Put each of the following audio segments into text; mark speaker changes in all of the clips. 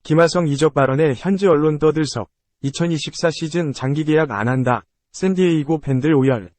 Speaker 1: 김하성 이적 발언에 현지 언론 떠들썩. 2024 시즌 장기 계약 안 한다. 샌디에이고 팬들 오열.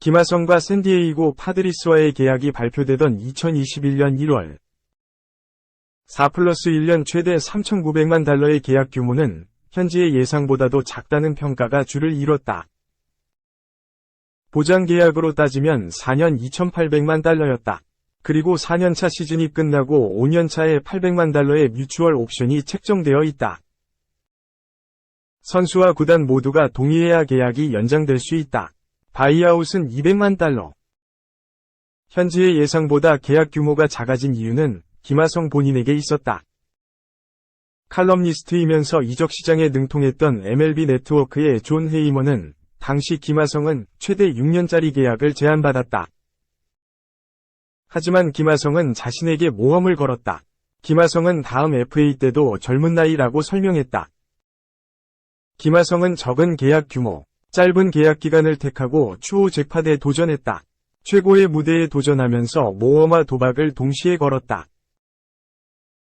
Speaker 1: 김하성과 샌디에이고 파드리스와의 계약이 발표되던 2021년 1월. 4+1년 최대 $3,900만 계약 규모는 현지의 예상보다도 작다는 평가가 주를 이뤘다. 보장 계약으로 따지면 4년 $2,800만. 그리고 4년차 시즌이 끝나고 5년차에 $800만 뮤추얼 옵션이 책정되어 있다. 선수와 구단 모두가 동의해야 계약이 연장될 수 있다. 바이아웃은 $200만. 현지의 예상보다 계약 규모가 작아진 이유는 김하성 본인에게 있었다. 칼럼니스트이면서 이적 시장에 능통했던 MLB 네트워크의 존 헤이먼은 당시 김하성은 최대 6년짜리 계약을 제안받았다. 하지만 김하성은 자신에게 모험을 걸었다. 김하성은 다음 FA 때도 젊은 나이라고 설명했다. 김하성은 적은 계약 규모, 짧은 계약 기간을 택하고 추후 잭팟에 도전했다. 최고의 무대에 도전하면서 모험과 도박을 동시에 걸었다.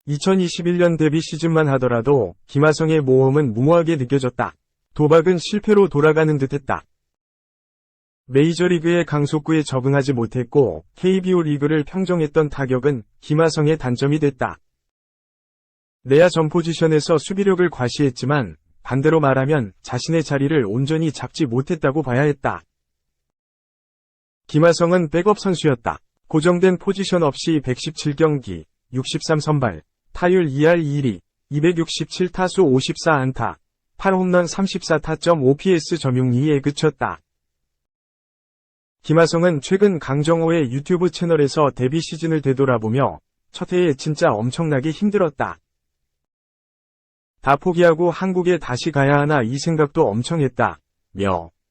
Speaker 1: 2021년 데뷔 시즌만 하더라도 김하성의 모험은 무모하게 느껴졌다. 도박은 실패로 돌아가는 듯했다. 메이저리그의 강속구에 적응하지 못했고 KBO 리그를 평정했던 타격은 김하성의 단점이 됐다. 내야 전 포지션에서 수비력을 과시했지만 반대로 말하면 자신의 자리를 온전히 잡지 못했다고 봐야 했다. 김하성은 백업 선수였다. 고정된 포지션 없이 117경기, 63선발, 타율 2할 2리, 267타수 54안타, 8홈런 34타점 OPS 점유율 2에 그쳤다. 김하성은 최근 강정호의 유튜브 채널에서 데뷔 시즌을 되돌아보며 첫 해에 진짜 엄청나게 힘들었다. 다 포기하고 한국에 다시 가야 하나 이 생각도 엄청 했다.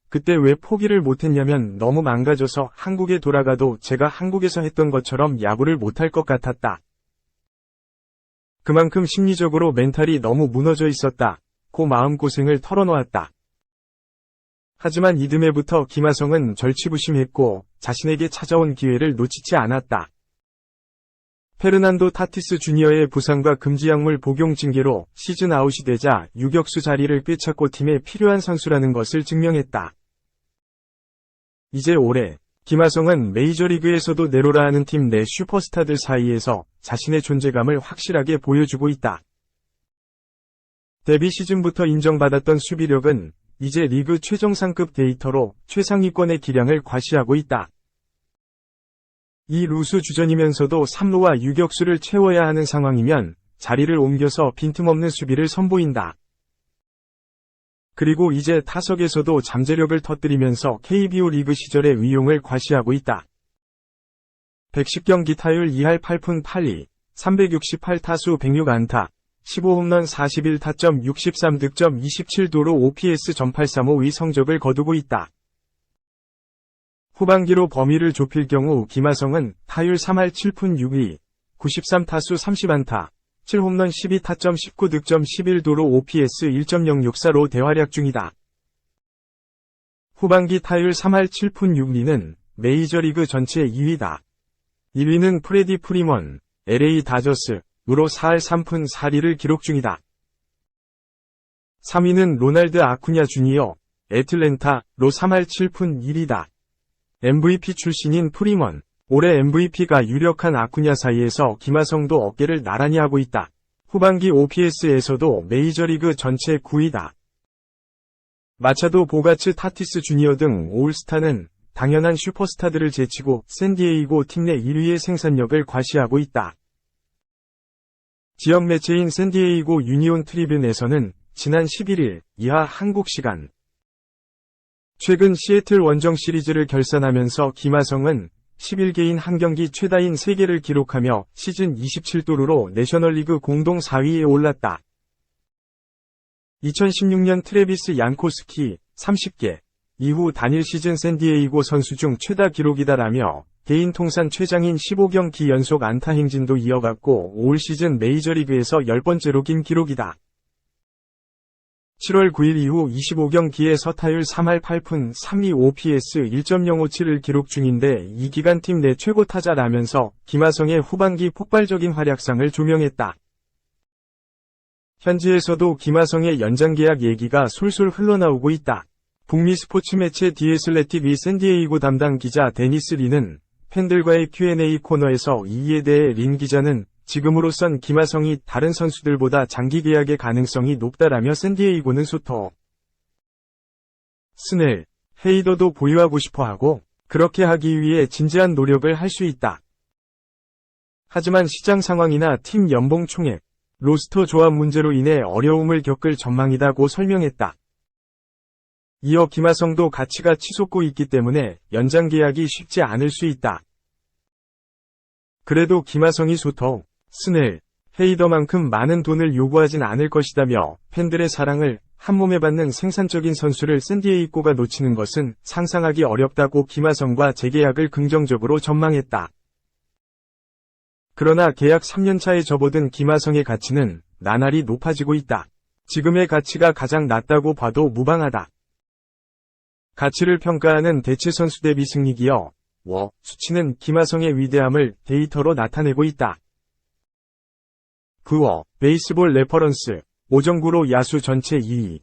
Speaker 1: 그때 왜 포기를 못했냐면 너무 망가져서 한국에 돌아가도 제가 한국에서 했던 것처럼 야구를 못할 것 같았다. 그만큼 심리적으로 멘탈이 너무 무너져 있었다. 그 마음고생을 털어놓았다. 하지만 이듬해부터 김하성은 절치부심했고 자신에게 찾아온 기회를 놓치지 않았다. 페르난도 타티스 주니어의 부상과 금지약물 복용 징계로 시즌 아웃이 되자 유격수 자리를 꿰찼고 팀에 필요한 선수라는 것을 증명했다. 이제 올해 김하성은 메이저리그에서도 내로라 하는 팀 내 슈퍼스타들 사이에서 자신의 존재감을 확실하게 보여주고 있다. 데뷔 시즌부터 인정받았던 수비력은 이제 리그 최정상급 데이터로 최상위권의 기량을 과시하고 있다. 이 루수 주전이면서도 3루와 유격수를 채워야 하는 상황이면 자리를 옮겨서 빈틈없는 수비를 선보인다. 그리고 이제 타석에서도 잠재력을 터뜨리면서 KBO 리그 시절의 위용을 과시하고 있다. 110경기 타율 2할 8푼 8리, 368타수 106안타, 15홈런 41타점 63득점 27도로 OPS .835의 성적을 거두고 있다. 후반기로 범위를 좁힐 경우 김하성은 타율 3할 7푼 6리, 93타수 30안타, 7홈런 12타점 19득점 11도로 OPS 1.064로 대활약 중이다. 후반기 타율 3할 7푼 6리는 메이저리그 전체 2위다. 1위는 프레디 프리먼, LA 다저스으로 4할 3푼 4리를 기록 중이다. 3위는 로날드 아쿠냐 주니어, 애틀랜타로 3할 7푼 1리다. MVP 출신인 프리먼, 올해 MVP가 유력한 아쿠냐 사이에서 김하성도 어깨를 나란히 하고 있다. 후반기 OPS에서도 메이저리그 전체 9위다. 마차도 보가츠 타티스 주니어 등 올스타는 당연한 슈퍼스타들을 제치고 샌디에이고 팀 내 1위의 생산력을 과시하고 있다. 지역 매체인 샌디에이고 유니온 트리뷴에서는 지난 11일 이하 한국 시간 최근 시애틀 원정 시리즈를 결산하면서 김하성은 11개인 한 경기 최다인 3개를 기록하며 시즌 27도루로 내셔널리그 공동 4위에 올랐다. 2016년 트래비스 양코스키 30개 이후 단일 시즌 샌디에이고 선수 중 최다 기록이다라며 개인 통산 최장인 15경기 연속 안타 행진도 이어갔고 올 시즌 메이저리그에서 10번째로 긴 기록이다. 7월 9일 이후 25경기에 서타율 3할 8푼 3리 OPS 1.057을 기록 중인데 이 기간 팀 내 최고 타자라면서 김하성의 후반기 폭발적인 활약상을 조명했다. 현지에서도 김하성의 연장계약 얘기가 솔솔 흘러나오고 있다. 북미 스포츠 매체 디 애슬레틱의 샌디에이고 담당 기자 데니스 리는 팬들과의 Q&A 코너에서 이에 대해 린 기자는 지금으로선 김하성이 다른 선수들보다 장기 계약의 가능성이 높다라며 샌디에이고는 소토, 스넬, 헤이더도 보유하고 싶어하고 그렇게 하기 위해 진지한 노력을 할 수 있다. 하지만 시장 상황이나 팀 연봉 총액, 로스터 조합 문제로 인해 어려움을 겪을 전망이다고 설명했다. 이어 김하성도 가치가 치솟고 있기 때문에 연장 계약이 쉽지 않을 수 있다. 그래도 김하성이 소토, 스넬, 헤이더만큼 많은 돈을 요구하진 않을 것이다며 팬들의 사랑을 한몸에 받는 생산적인 선수를 샌디에이고가 놓치는 것은 상상하기 어렵다고 김하성과 재계약을 긍정적으로 전망했다. 그러나 계약 3년차에 접어든 김하성의 가치는 나날이 높아지고 있다. 지금의 가치가 가장 낮다고 봐도 무방하다. 가치를 평가하는 대체 선수 대비 승리기여 수치는 김하성의 위대함을 데이터로 나타내고 있다. 베이스볼 레퍼런스 5.9로 야수 전체 2위.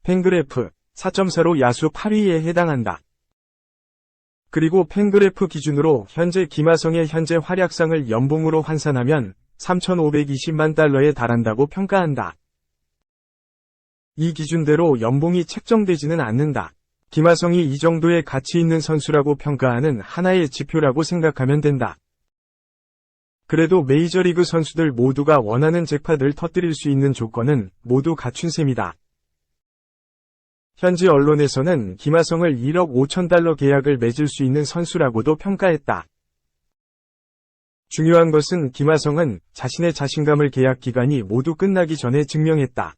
Speaker 1: 팬그래프 4.4로 야수 8위에 해당한다. 그리고 팬그래프 기준으로 현재 김하성의 현재 활약상을 연봉으로 환산하면 3,520만 달러에 달한다고 평가한다. 이 기준대로 연봉이 책정되지는 않는다. 김하성이 이 정도의 가치 있는 선수라고 평가하는 하나의 지표라고 생각하면 된다. 그래도 메이저리그 선수들 모두가 원하는 잭팟을 터뜨릴 수 있는 조건은 모두 갖춘 셈이다. 현지 언론에서는 김하성을 1억 5천 달러 계약을 맺을 수 있는 선수라고도 평가했다. 중요한 것은 김하성은 자신의 자신감을 계약 기간이 모두 끝나기 전에 증명했다.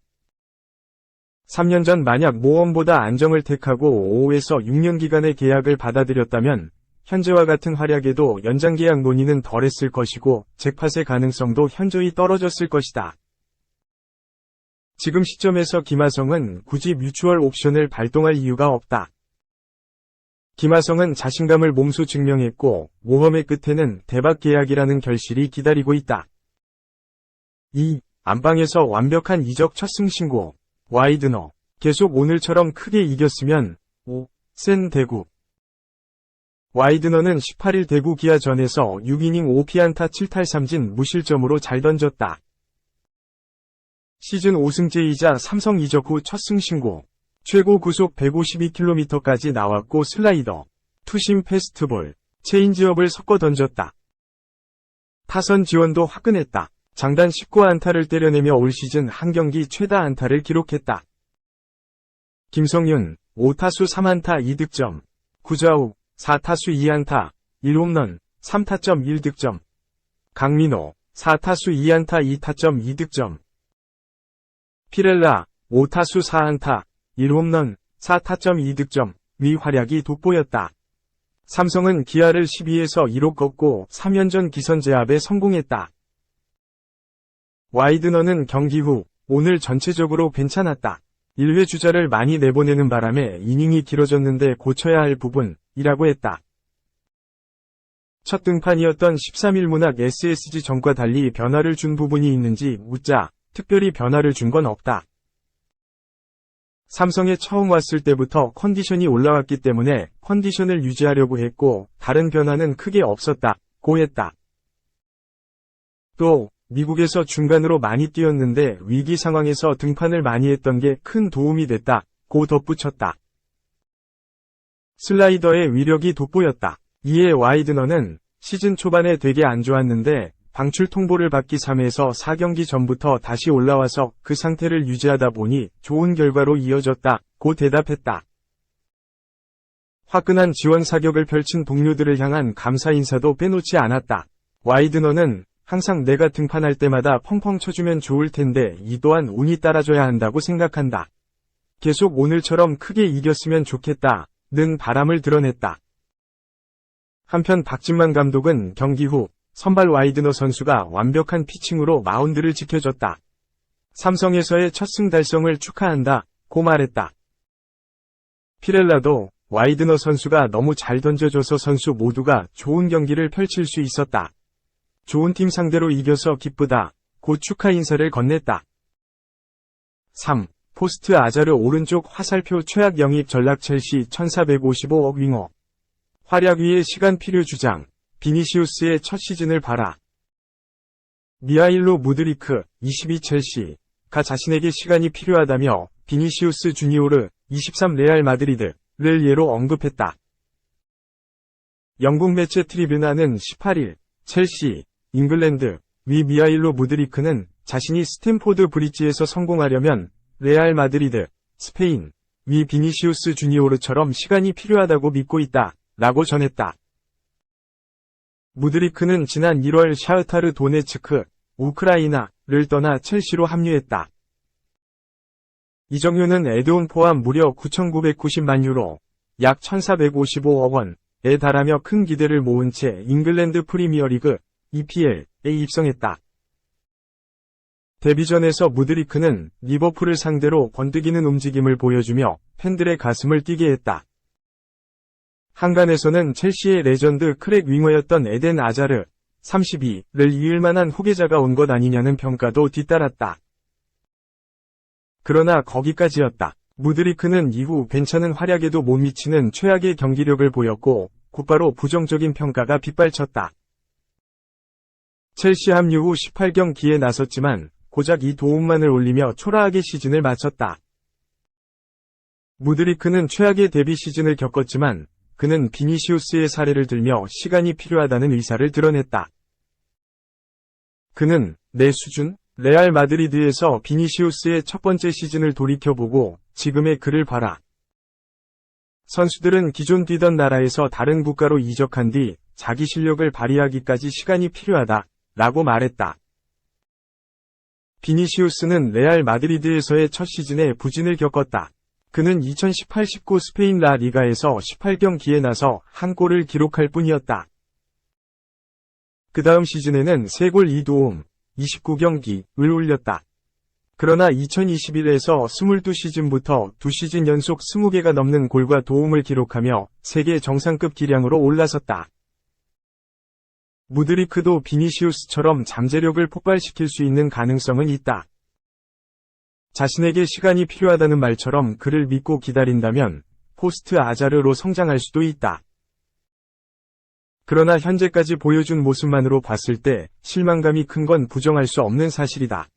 Speaker 1: 3년 전 만약 모험보다 안정을 택하고 5에서 6년 기간의 계약을 받아들였다면 현재와 같은 활약에도 연장계약 논의는 덜했을 것이고 잭팟의 가능성도 현저히 떨어졌을 것이다. 지금 시점에서 김하성은 굳이 뮤추얼 옵션을 발동할 이유가 없다. 김하성은 자신감을 몸소 증명했고 모험의 끝에는 대박 계약이라는 결실이 기다리고 있다. 2. 안방에서 완벽한 이적 첫 승신고. 와이드너. 계속 오늘처럼 크게 이겼으면 5. 센 대구. 와이드너는 18일 대구 기아전에서 6이닝 5피안타 7탈3진 무실점으로 잘 던졌다. 시즌 5승째이자 삼성 이적 후 첫 승신고. 최고 구속 152km까지 나왔고 슬라이더, 투심 패스트볼, 체인지업을 섞어 던졌다. 타선 지원도 화끈했다. 장단 19안타를 때려내며 올 시즌 한 경기 최다 안타를 기록했다. 김성윤, 5타수 3안타 2득점. 구자욱, 4타수 2안타, 1홈런, 3타점 1득점. 강민호, 4타수 2안타 2타점 2득점. 피렐라, 5타수 4안타, 1홈런, 4타점 2득점, 위 활약이 돋보였다. 삼성은 기아를 12에서 2로 꺾고 3연전 기선 제압에 성공했다. 와이드너는 경기 후 오늘 전체적으로 괜찮았다. 1회 주자를 많이 내보내는 바람에 이닝이 길어졌는데 고쳐야 할 부분이라고 했다. 첫 등판이었던 13일 문학 SSG 전과 달리 변화를 준 부분이 있는지 묻자 특별히 변화를 준 건 없다. 삼성에 처음 왔을 때부터 컨디션이 올라왔기 때문에 컨디션을 유지하려고 했고 다른 변화는 크게 없었다고 했다. 또 미국에서 중간으로 많이 뛰었는데 위기 상황에서 등판을 많이 했던 게 큰 도움이 됐다고 덧붙였다. 슬라이더의 위력이 돋보였다. 이에 와이드너는 시즌 초반에 되게 안 좋았는데 방출 통보를 받기 3에서 4경기 전부터 다시 올라와서 그 상태를 유지하다 보니 좋은 결과로 이어졌다고 대답했다. 화끈한 지원 사격을 펼친 동료들을 향한 감사 인사도 빼놓지 않았다. 와이드너는 항상 내가 등판할 때마다 펑펑 쳐주면 좋을 텐데 이 또한 운이 따라줘야 한다고 생각한다. 계속 오늘처럼 크게 이겼으면 좋겠다는 바람을 드러냈다. 한편 박진만 감독은 경기 후 선발 와이드너 선수가 완벽한 피칭으로 마운드를 지켜줬다. 삼성에서의 첫 승 달성을 축하한다, 고 말했다. 피렐라도 와이드너 선수가 너무 잘 던져줘서 선수 모두가 좋은 경기를 펼칠 수 있었다. 좋은 팀 상대로 이겨서 기쁘다, 고 축하 인사를 건넸다. 3. 포스트 아자르 오른쪽 화살표 최악 영입 전략 첼시 1455억 윙어. 활약 위에 시간 필요 주장, 비니시우스의 첫 시즌을 봐라. 미하일로 무드리크, 22 첼시가 자신에게 시간이 필요하다며 비니시우스 주니오르, 23 레알 마드리드를 예로 언급했다. 영국 매체 트리뷴나는 18일, 첼시, 잉글랜드, 위 미하일로 무드리크는 자신이 스탠포드 브리지에서 성공하려면 레알 마드리드, 스페인, 위 비니시우스 주니오르처럼 시간이 필요하다고 믿고 있다, 라고 전했다. 무드리크는 지난 1월 샤흐타르 도네츠크, 우크라이나를 떠나 첼시로 합류했다. 이적료는 에드온 포함 무려 9,990만 유로, 약 1,455억 원에 달하며 큰 기대를 모은 채 잉글랜드 프리미어리그, EPL에 입성했다. 데뷔전에서 무드리크는 리버풀을 상대로 번뜩이는 움직임을 보여주며 팬들의 가슴을 뛰게 했다. 한간에서는 첼시의 레전드 크랙 윙어였던 에덴 아자르, 32를 이을 만한 후계자가 온 것 아니냐는 평가도 뒤따랐다. 그러나 거기까지였다. 무드리크는 이후 괜찮은 활약에도 못 미치는 최악의 경기력을 보였고 곧바로 부정적인 평가가 빗발쳤다. 첼시 합류 후 18경기에 나섰지만 고작 이 도움만을 올리며 초라하게 시즌을 마쳤다. 무드리크는 최악의 데뷔 시즌을 겪었지만 그는 비니시우스의 사례를 들며 시간이 필요하다는 의사를 드러냈다. 그는 내 수준? 레알 마드리드에서 비니시우스의 첫 번째 시즌을 돌이켜보고 지금의 그를 봐라. 선수들은 기존 뛰던 나라에서 다른 국가로 이적한 뒤 자기 실력을 발휘하기까지 시간이 필요하다, 라고 말했다. 비니시우스는 레알 마드리드에서의 첫 시즌에 부진을 겪었다. 그는 2018-19 스페인 라 리가에서 18경기에 나서 한 골을 기록할 뿐이었다. 그 다음 시즌에는 3골 2도움, 29경기를 올렸다. 그러나 2021에서 22시즌부터 2시즌 연속 20개가 넘는 골과 도움을 기록하며 세계 정상급 기량으로 올라섰다. 무드리크도 비니시우스처럼 잠재력을 폭발시킬 수 있는 가능성은 있다. 자신에게 시간이 필요하다는 말처럼 그를 믿고 기다린다면 포스트 아자르로 성장할 수도 있다. 그러나 현재까지 보여준 모습만으로 봤을 때 실망감이 큰 건 부정할 수 없는 사실이다.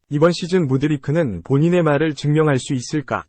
Speaker 1: 이번 시즌 무드리크는 본인의 말을 증명할 수 있을까?